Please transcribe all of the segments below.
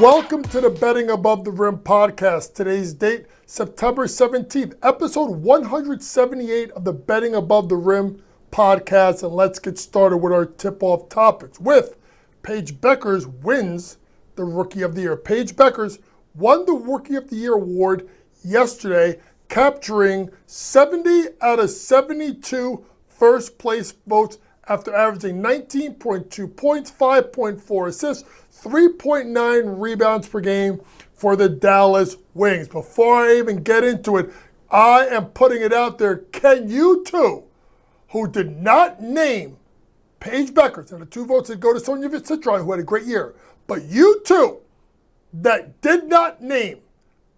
Welcome to the Betting Above the Rim podcast. Today's date, September 17th, episode 178 of the Betting Above the Rim podcast. And let's get started with our tip-off topics with Paige Bueckers wins the Rookie of the Year. Paige Bueckers won the Rookie of the Year award yesterday, capturing 70 out of 72 first place votes after averaging 19.2 points, 5.4 assists, 3.9 rebounds per game for the Dallas Wings. Before I even get into it, I am putting it out there. Can you two, who did not name Paige Bueckers, and the two votes that go to Sonia Citron, who had a great year, but you two that did not name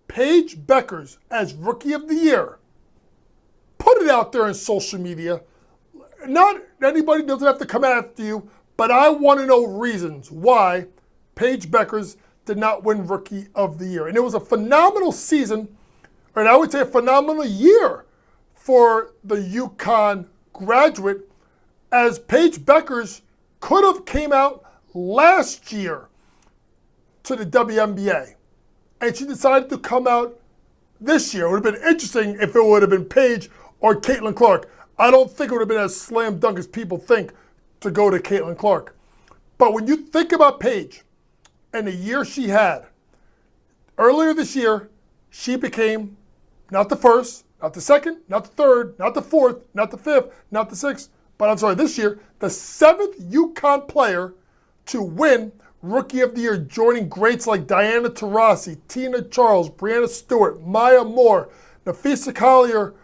Paige Bueckers as Rookie of the Year, put it out there on social media. Not anybody doesn't have to come after you, but I want to know reasons why Paige Bueckers did not win Rookie of the Year. And it was a phenomenal season, and I would say a phenomenal year for the UConn graduate, as Paige Bueckers could have came out last year to the WNBA. And she decided to come out this year. It would have been interesting if it would have been Paige or Caitlin Clark. I don't think it would have been as slam dunk as people think to go to Caitlin Clark. But when you think about Paige and the year she had, earlier this year, she became not the first, not the second, not the third, not the fourth, not the fifth, not the sixth, but I'm sorry, this year, the seventh UConn player to win Rookie of the Year, joining greats like Diana Taurasi, Tina Charles, Brianna Stewart, Maya Moore, Nafisa Collier,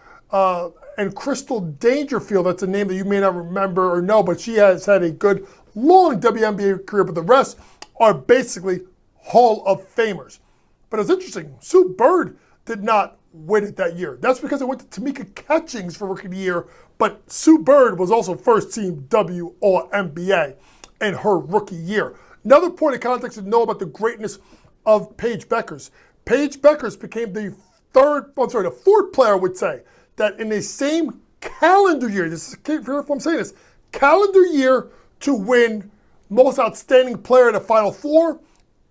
and Crystal Dangerfield. That's a name that you may not remember or know, but she has had a good, long WNBA career, but the rest are basically Hall of Famers. But it's interesting, Sue Bird did not win it that year. That's because it went to Tamika Catchings for Rookie of the Year, but Sue Bird was also first team WNBA in her rookie year. Another point of context to know about the greatness of Paige Bueckers. Paige Bueckers became the fourth player, I would say, that in the same calendar year, this is careful if I'm saying this, calendar year to win Most Outstanding Player in the Final Four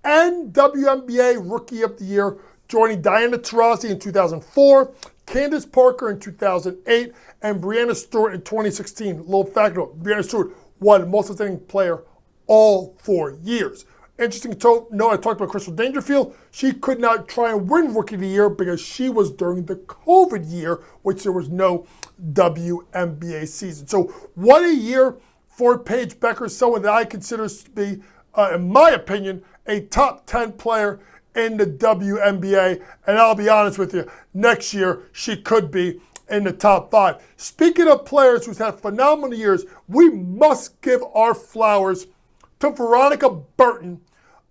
and WNBA Rookie of the Year, joining Diana Taurasi in 2004, Candace Parker in 2008, and Brianna Stewart in 2016. Little fact note, Brianna Stewart won Most Outstanding Player all 4 years. Interesting to know, I talked about Crystal Dangerfield. She could not try and win Rookie of the Year because she was during the COVID year, which there was no WNBA season. So what a year for Paige Bueckers, someone that I consider to be, in my opinion, a top 10 player in the WNBA. And I'll be honest with you, next year she could be in the top 5. Speaking of players who's had phenomenal years, we must give our flowers to Veronica Burton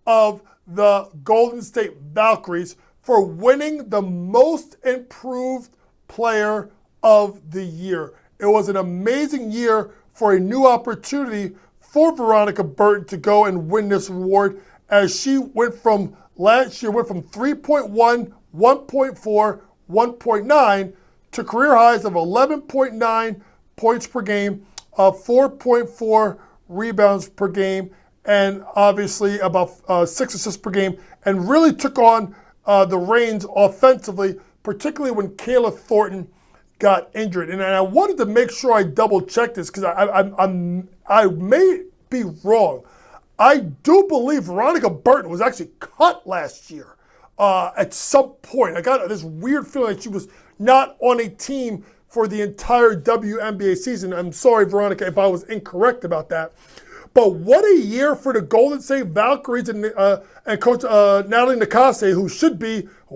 of the Golden State Valkyries for winning the Most Improved Player of the Year. It was an amazing year for a new opportunity for Veronica Burton to go and win this award, as she went from last year, 3.1, 1.4, 1.9 to career highs of 11.9 points per game, 4.4 rebounds per game, and obviously about 6 assists per game, and really took on the reins offensively, particularly when Kayla Thornton got injured. And I wanted to make sure I double check this because I may be wrong. I do believe Veronica Burton was actually cut last year at some point. I got this weird feeling that she was not on a team for the entire WNBA season. I'm sorry, Veronica, if I was incorrect about that. But what a year for the Golden State Valkyries and Coach Natalie Nakase, who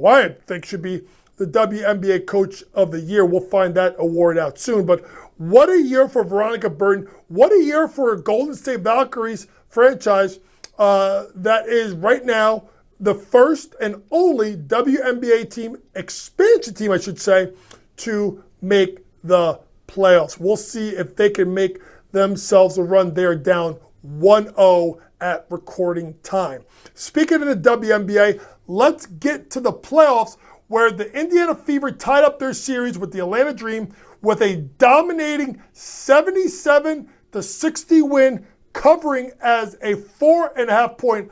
I think should be the WNBA Coach of the Year. We'll find that award out soon. But what a year for Veronica Burton. What a year for a Golden State Valkyries franchise that is right now the first and only WNBA team, expansion team, I should say, to make the playoffs. We'll see if they can make themselves a run. They're down 1-0 at recording time. Speaking of the WNBA, let's get to the playoffs, where the Indiana Fever tied up their series with the Atlanta Dream with a dominating 77-60 win, covering as a 4.5 point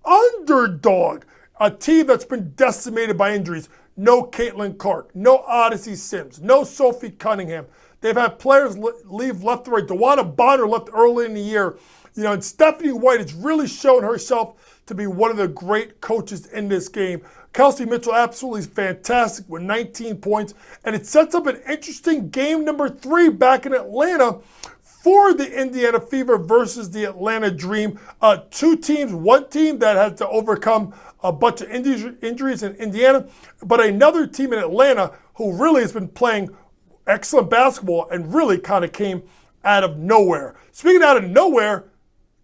underdog, a team that's been decimated by injuries. No Caitlin Clark, no Odyssey Sims, no Sophie Cunningham. They've had players leave left and right. DeWanna Bonner left early in the year. And Stephanie White has really shown herself to be one of the great coaches in this game. Kelsey Mitchell absolutely is fantastic with 19 points. And it sets up an interesting game number 3 back in Atlanta for the Indiana Fever versus the Atlanta Dream. 2 teams, one team that had to overcome a bunch of injuries in Indiana, but another team in Atlanta who really has been playing excellent basketball and really kind of came out of nowhere. Speaking out of nowhere,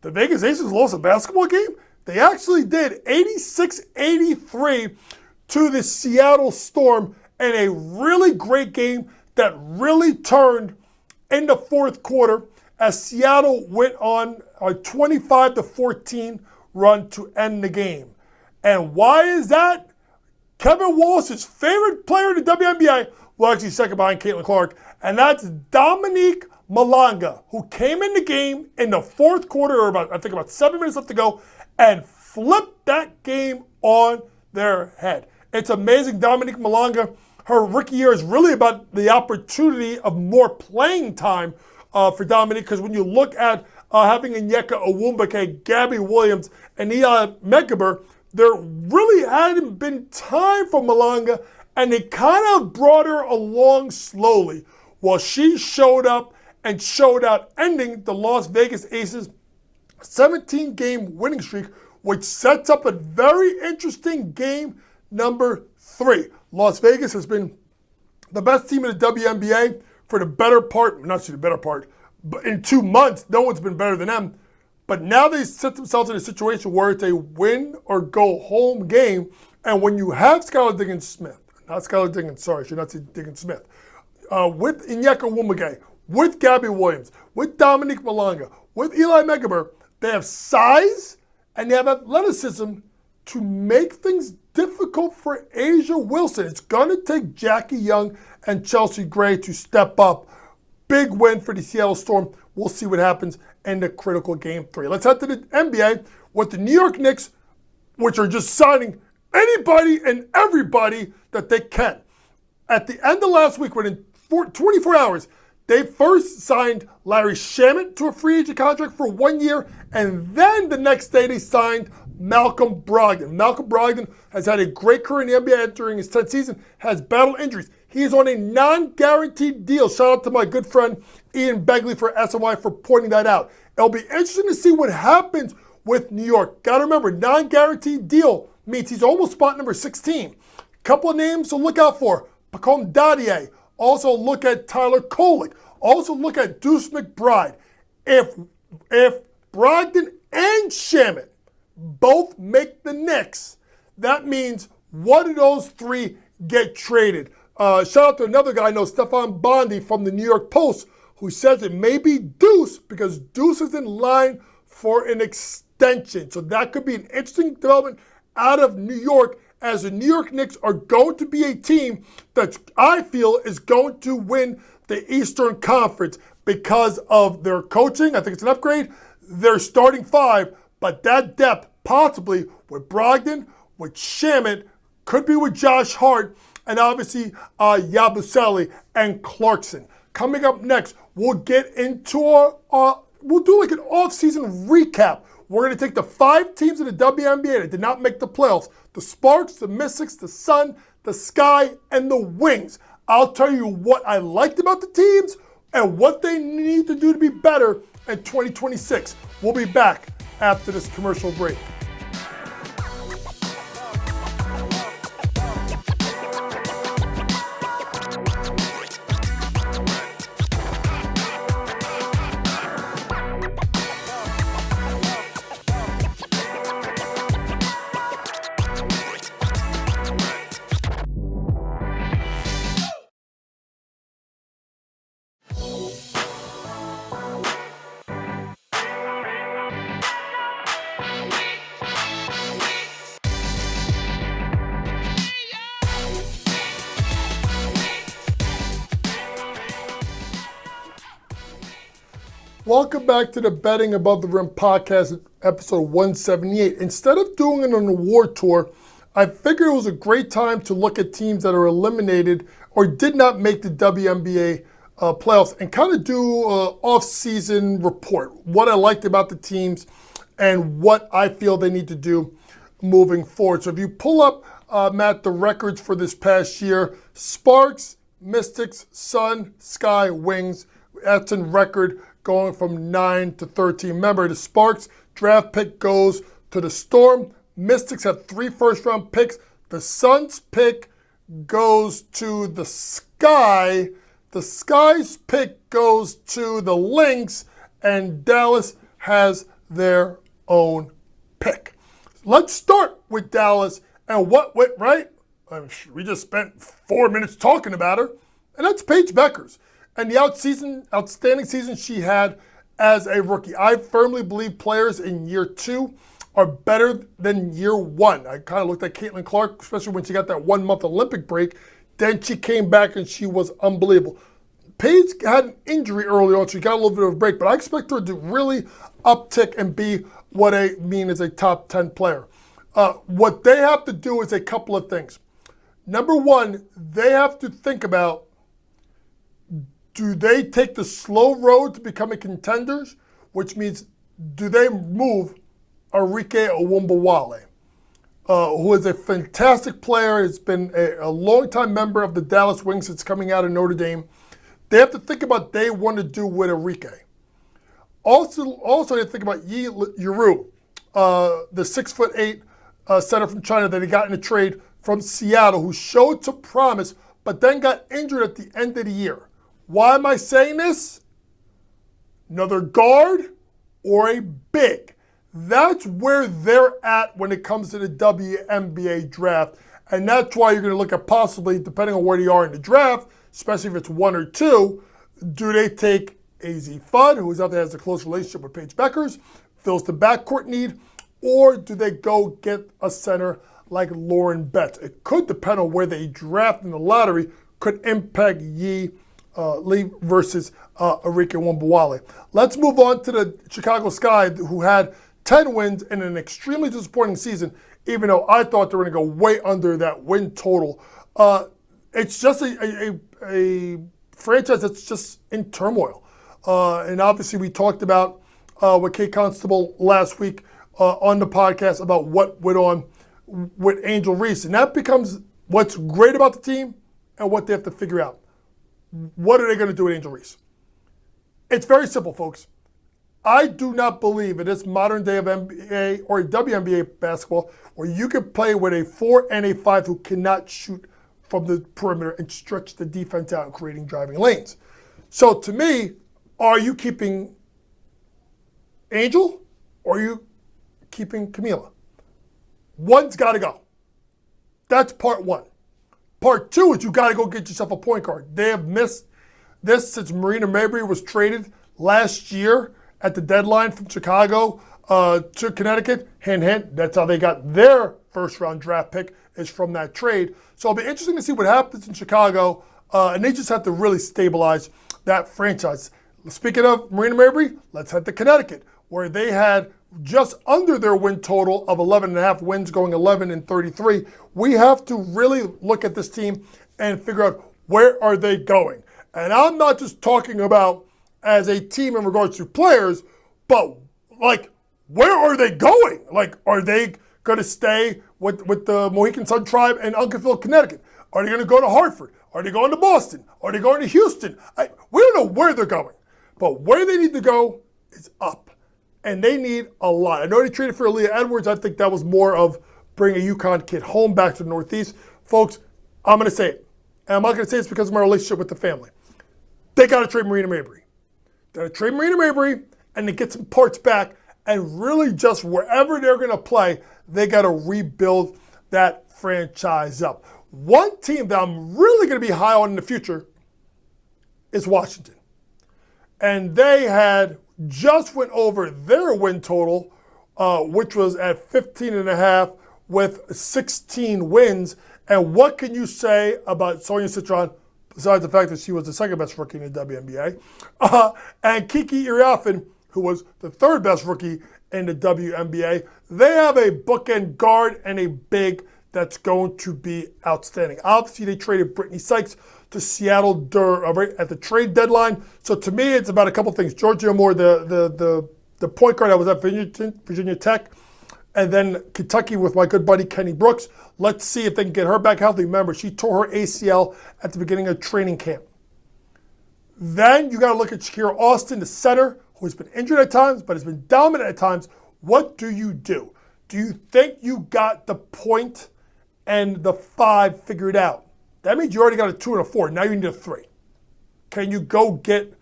the Vegas Aces lost a basketball game. They actually did 86-83 to the Seattle Storm in a really great game that really turned in the fourth quarter as Seattle went on a 25-14 run to end the game. And why is that? Kevin Walsh's favorite player in the WNBA, well, actually second behind Caitlin Clark, and that's Dominique Malanga, who came in the game in the fourth quarter, or about 7 minutes left to go, and flipped that game on their head. It's amazing. Dominique Malanga, her rookie year is really about the opportunity of more playing time for Dominique, because when you look at having Onyeka Onwubuike, Gabby Williams, and Eli Megaber, there really hadn't been time for Malanga, and they kind of brought her along slowly while she showed up and showed out, ending the Las Vegas Aces 17-game winning streak, which sets up a very interesting game number 3. Las Vegas has been the best team in the WNBA for the better part, not the better part, but in 2 months, no one's been better than them. But now they set themselves in a situation where it's a win or go home game. And when you have Skylar Diggins-Smith, not Skylar Diggins, sorry, I should not say Diggins-Smith, with Onyeka Onwubuike, with Gabby Williams, with Dominique Malanga, with Eli Megaber, they have size and they have athleticism to make things difficult for Asia Wilson. It's going to take Jackie Young and Chelsea Gray to step up. Big win for the Seattle Storm. We'll see what happens in the critical game 3. Let's head to the NBA with the New York Knicks, which are just signing anybody and everybody that they can. At the end of last week, within 24 hours, they first signed Larry Shamet to a free agent contract for 1 year, and then the next day they signed Malcolm Brogdon. Malcolm Brogdon has had a great career in the NBA during his 10th season, has battled injuries. He is on a non-guaranteed deal. Shout out to my good friend Ian Begley for SNY for pointing that out. It'll be interesting to see what happens with New York. Got to remember, non-guaranteed deal means he's almost spot number 16. Couple of names to look out for. Pacome Dadier. Also look at Tyler Kolek. Also look at Deuce McBride. If Brogdon and Shamet both make the Knicks, that means one of those 3 get traded. Shout out to another guy I know, Stefan Bondi from the New York Post, who says it may be Deuce because Deuce is in line for an extension. So that could be an interesting development out of New York, as the New York Knicks are going to be a team that I feel is going to win the Eastern Conference because of their coaching. I think it's an upgrade. They're starting 5, but that depth possibly with Brogdon, with Shamet, could be with Josh Hart, and obviously Yabusele and Clarkson. Coming up next, we'll get into we'll do like an off-season recap. We're going to take the 5 teams in the WNBA that did not make the playoffs. The Sparks, the Mystics, the Sun, the Sky, and the Wings. I'll tell you what I liked about the teams and what they need to do to be better in 2026. We'll be back after this commercial break. Welcome back to the Betting Above the Rim podcast, episode 178. Instead of doing an award tour, I figured it was a great time to look at teams that are eliminated or did not make the WNBA playoffs and kind of do an off-season report, what I liked about the teams and what I feel they need to do moving forward. So if you pull up, Matt, the records for this past year, Sparks, Mystics, Sun, Sky, Wings, that's in record going from 9 to 13. Remember, the Sparks draft pick goes to the Storm. Mystics have 3 first-round picks. The Suns pick goes to the Sky. The Sky's pick goes to the Lynx. And Dallas has their own pick. Let's start with Dallas and what went right. We just spent 4 minutes talking about her, and that's Paige Bueckers and the outstanding season she had as a rookie. I firmly believe players in year 2 are better than year 1. I kind of looked at Caitlin Clark, especially when she got that 1-month Olympic break. Then she came back and she was unbelievable. Paige had an injury early on, so she got a little bit of a break, but I expect her to really uptick and be what I mean is a top 10 player. What they have to do is a couple of things. Number one, they have to think about, do they take the slow road to becoming contenders, which means do they move Arike Owombowale, who is a fantastic player, has been a longtime member of the Dallas Wings since coming out of Notre Dame. They have to think about what they want to do with Arike. Also, they have to think about Yi Yuru, the 6'8" center from China that he got in a trade from Seattle, who showed some promise, but then got injured at the end of the year. Why am I saying this? Another guard or a big. That's where they're at when it comes to the WNBA draft. And that's why you're going to look at possibly, depending on where they are in the draft, especially if it's 1 or 2, do they take AZ Fudd, who's out there, has a close relationship with Paige Bueckers, fills the backcourt need, or do they go get a center like Lauren Betts? It could depend on where they draft in the lottery, could impact Yi Lee versus Arike Owombowale. Let's move on to the Chicago Sky, who had 10 wins in an extremely disappointing season, even though I thought they were going to go way under that win total. It's just a franchise that's just in turmoil. And obviously we talked about with Kate Constable last week on the podcast about what went on with Angel Reese. And that becomes what's great about the team and what they have to figure out. What are they going to do with Angel Reese? It's very simple, folks. I do not believe in this modern day of NBA or WNBA basketball where you can play with a 4 and a 5 who cannot shoot from the perimeter and stretch the defense out, creating driving lanes. So to me, are you keeping Angel or are you keeping Camila? One's got to go. That's part one. Part two is you got to go get yourself a point guard. They have missed this since Marina Mabrey was traded last year at the deadline from Chicago to Connecticut. Hint, hint, that's how they got their first-round draft pick is from that trade. So it'll be interesting to see what happens in Chicago, and they just have to really stabilize that franchise. Speaking of Marina Mabrey, let's head to Connecticut, where they had just under their win total of 11.5 wins, going 11-33. We have to really look at this team and figure out where are they going. And I'm not just talking about as a team in regards to players, but like, where are they going? Like, are they going to stay with the Mohegan Sun Tribe in Uncasville, Connecticut? Are they going to go to Hartford? Are they going to Boston? Are they going to Houston? We don't know where they're going, but where they need to go is up. And they need a lot. I know they traded for Aaliyah Edwards. I think that was more of bringing a UConn kid home back to the Northeast. Folks, I'm going to say it. And I'm not going to say it's because of my relationship with the family. They got to trade Marina Mabrey. They got to trade Marina Mabrey and to get some parts back. And really just wherever they're going to play, they got to rebuild that franchise up. One team that I'm really going to be high on in the future is Washington. And they had just went over their win total, which was at 15.5 with 16 wins. And what can you say about Sonia Citron? besides the fact that she was the second best rookie in the WNBA. And Kiki Iriafen, who was the third best rookie in the WNBA. They have a bookend guard and a big that's going to be outstanding. Obviously, they traded Brittany Sykes to Seattle right at the trade deadline. So to me, it's about a couple things. Georgia Moore, the point guard that was at Virginia Tech, and then Kentucky with my good buddy Kenny Brooks. Let's see if they can get her back healthy. Remember, she tore her ACL at the beginning of training camp. Then you got to look at Shakira Austin, the center, who's been injured at times, but has been dominant at times. What do you do? Do you think you got the point and the 5 figured out? That means you already got a 2 and a 4. Now you need a 3. Can you go get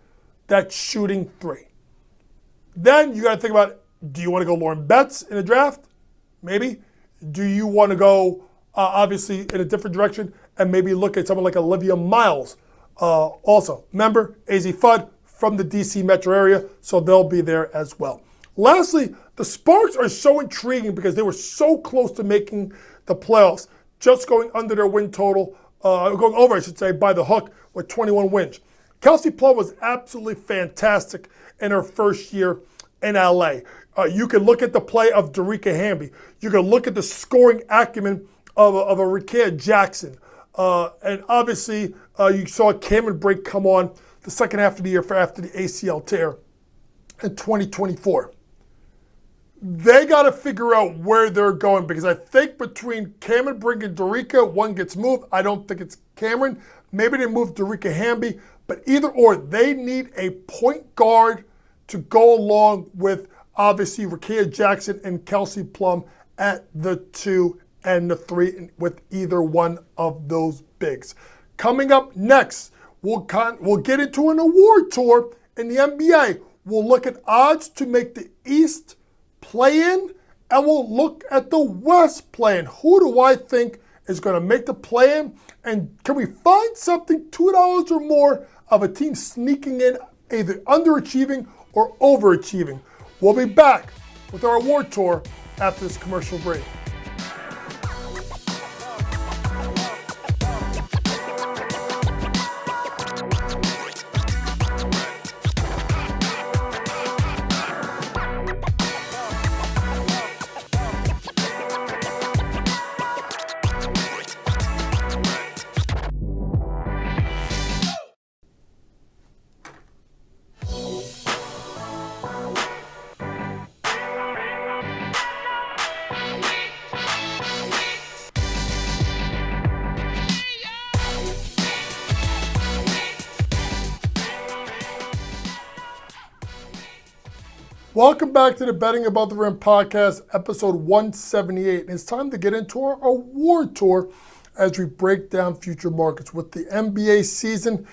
that shooting 3? Then you got to think about, do you want to go Lauren Betts in the draft? Maybe. Do you want to go, obviously, in a different direction and maybe look at someone like Olivia Miles? Also, remember, AZ Fudd from the DC metro area, so they'll be there as well. Lastly, the Sparks are so intriguing because they were so close to making the playoffs, just going under their win total, going over, I should say, by the hook with 21 wins. Kelsey Plum was absolutely fantastic in her first year in LA. You can look at the play of Darica Hamby. You can look at the scoring acumen of a Rickea Jackson. And obviously, you saw Cameron Brake come on the second half of the year after the ACL tear in 2024. They got to figure out where they're going because I think between Cameron Brink and Darica, one gets moved. I don't think it's Cameron. Maybe they move Darica Hamby, but either or, they need a point guard to go along with obviously Rickea Jackson and Kelsey Plum at the 2 and the 3 with either one of those bigs. Coming up next, we'll get into an award tour in the NBA. We'll look at odds to make the East play-in, and we'll look at the West play-in. Who do I think is going to make the play-in? And can we find something $2 or more of a team sneaking in, either underachieving or overachieving? We'll be back with our award tour after this commercial break. Welcome back to the Betting Above the Rim podcast, episode 178. And it's time to get into our award tour as we break down future markets with the NBA season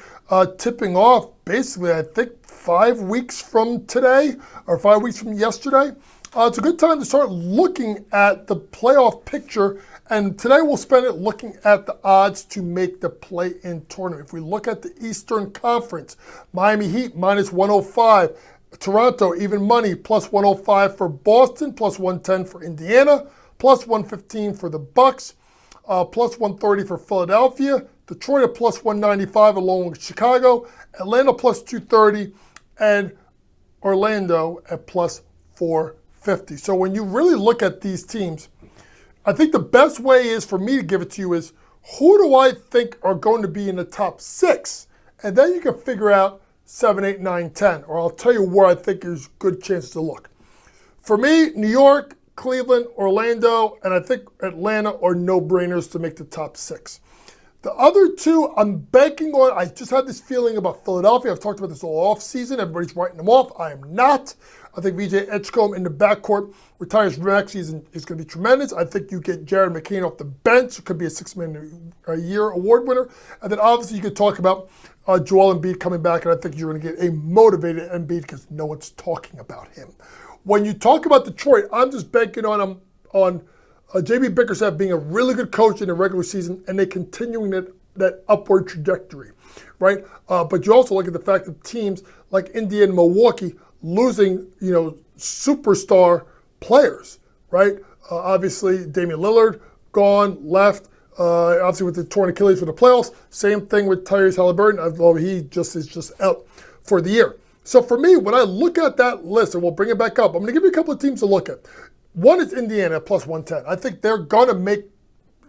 tipping off basically, I think, 5 weeks from today or 5 weeks from yesterday. It's a good time to start looking at the playoff picture. And today we'll spend it looking at the odds to make the play-in tournament. If we look at the Eastern Conference, Miami Heat minus 105. Toronto, even money, plus 105 for Boston, plus 110 for Indiana, plus 115 for the Bucks, plus 130 for Philadelphia, Detroit at plus 195 along with Chicago, Atlanta plus 230, and Orlando at plus 450. So when you really look at these teams, I think the best way is for me to give it to you is who do I think are going to be in the top 6? And then you can figure out 7, 8, 9, 10, or I'll tell you where I think there's good chances to look. For me, New York, Cleveland, Orlando, and I think Atlanta are no-brainers to make the top 6. The other 2, I'm banking on, I just had this feeling about Philadelphia. I've talked about this all offseason. Everybody's writing them off. I am not. I think VJ Edgecombe in the backcourt with Tyrese Maxey is going to be tremendous. I think you get Jared McCain off the bench. It could be a 6-man-a-year award winner. And then obviously you could talk about Joel Embiid coming back, and I think you're going to get a motivated Embiid because no one's talking about him. When you talk about Detroit, I'm just banking on J.B. Bickerstaff being a really good coach in the regular season, and they continuing that upward trajectory, right? But you also look at the fact that teams like Indiana and Milwaukee losing, superstar players, right? Obviously, Damian Lillard gone, left. Obviously with the torn Achilles for the playoffs. Same thing with Tyrese Halliburton, although he just is just out for the year. So for me, when I look at that list, and we'll bring it back up, I'm going to give you a couple of teams to look at. One is Indiana at plus 110. I think they're going to make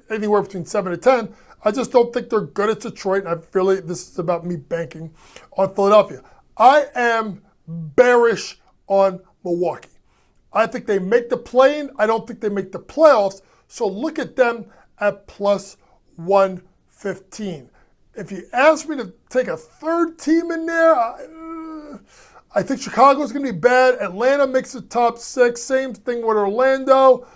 anywhere between 7 to 10. I just don't think they're good at Detroit. And this is about me banking on Philadelphia. I am bearish on Milwaukee. I think they make the play-in. I don't think they make the playoffs. So look at them at plus 115. If you ask me to take a third team in there, I think Chicago's going to be bad. Atlanta makes the top 6. Same thing with Orlando.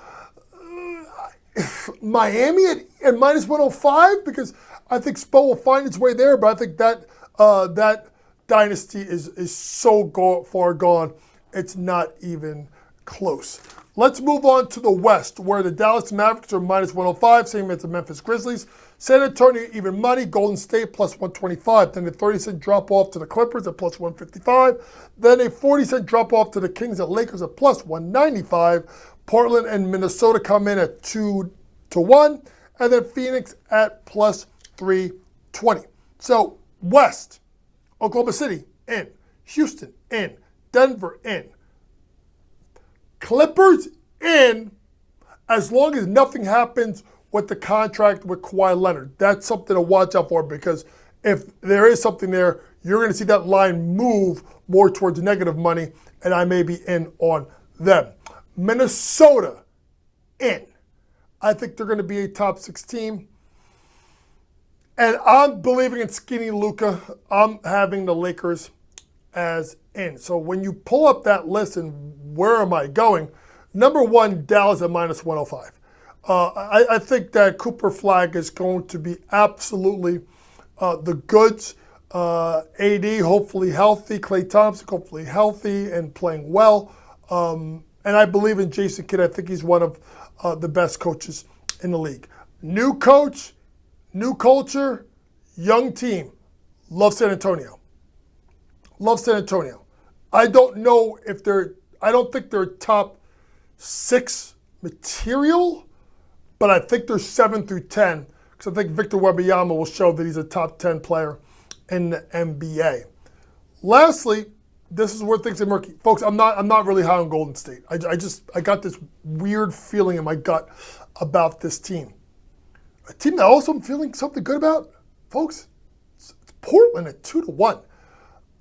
Miami at minus 105, because I think Spo will find its way there, but I think that dynasty is so far gone, it's not even close. Let's move on to the West, where the Dallas Mavericks are minus 105, same as the Memphis Grizzlies. San Antonio even money, Golden State plus 125. Then a 30-cent drop off to the Clippers at plus 155. Then a 40-cent drop off to the Kings at Lakers at plus 195. Portland and Minnesota come in at 2 to 1. And then Phoenix at plus 320. So West, Oklahoma City in, Houston in, Denver in. Clippers in, as long as nothing happens with the contract with Kawhi Leonard. That's something to watch out for, because if there is something there, you're going to see that line move more towards negative money, and I may be in on them. Minnesota in. I think they're going to be a top 6 team. And I'm believing in skinny Luka. I'm having the Lakers as in. So when you pull up that list and where am I going? Number 1, Dallas at minus 105. I think that Cooper Flag is going to be absolutely the goods. AD hopefully healthy, Klay Thompson hopefully healthy and playing well. And I believe in Jason Kidd. I think he's one of the best coaches in the league. New coach, new culture, young team. Love San Antonio. Love San Antonio. I don't think they're top 6 material, but I think they're 7 through 10, because I think Victor Wembanyama will show that he's a top 10 player in the NBA. Lastly, this is where things are murky. Folks, I'm not really high on Golden State. I got this weird feeling in my gut about this team. A team that also I'm feeling something good about, folks, it's Portland at 2 to 1.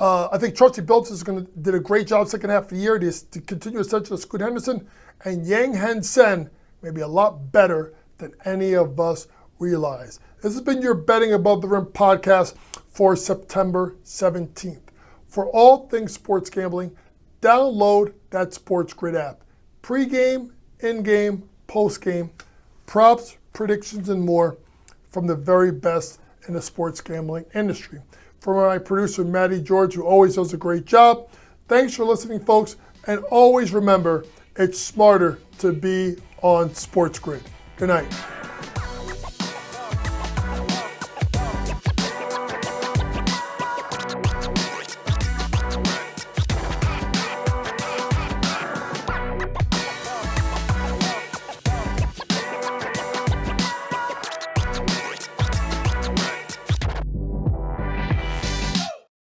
I think Chauncey Billups did a great job second half of the year to continue ascension of Scoot Henderson, and Yang Hen-Sen may be a lot better than any of us realize. This has been your Betting Above the Rim podcast for September 17th. For all things sports gambling, download that Sports Grid app. Pre-game, in-game, post-game, props, predictions, and more from the very best in the sports gambling industry. For my producer, Maddie George, who always does a great job. Thanks for listening, folks. And always remember, it's smarter to be on Sports Grid. Good night.